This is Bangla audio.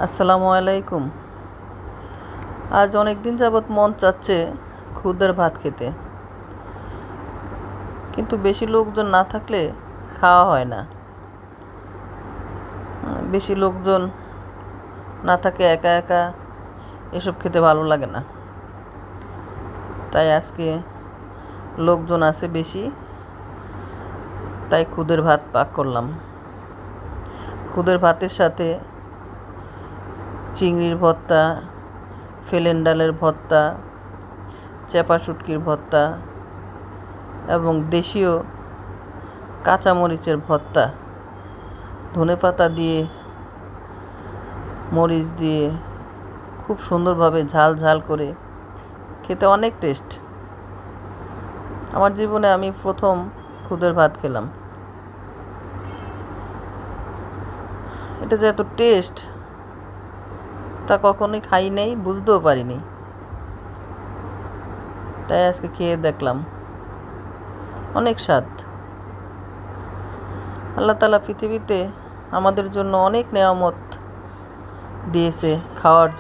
আসসালামু আলাইকুম। আজ অনেক দিন যাবৎ মন চাচ্ছে খুদের ভাত খেতে, কিন্তু বেশি লোকজন না থাকলে খাওয়া হয় না। বেশি লোকজন না থাকে, একা একা এসব খেতে ভালো লাগে না। তাই আজকে লোকজন আছে বেশি, তাই খুদের ভাত পাক করলাম। খুদের ভাতের সাথে চিংড়ির ভর্তা, ফেলেন ডালের ভর্তা, চেপা শুটকির ভর্তা এবং দেশীয় কাঁচামরিচের ভর্তা, ধনেপাতা দিয়ে, মরিচ দিয়ে খুব সুন্দরভাবে ঝাল ঝাল করে খেতে অনেক টেস্ট। আমার জীবনে আমি প্রথম খুদের ভাত খেলাম। এটা যে এত টেস্ট তা কখনোই খাই নাই, বুঝতেও পারিনি। তাই আজকে খেয়ে দেখলাম, অনেক স্বাদ। আল্লাহ তাআলা পৃথিবীতে আমাদের জন্য অনেক নেয়ামত দিয়েছে খাওয়ার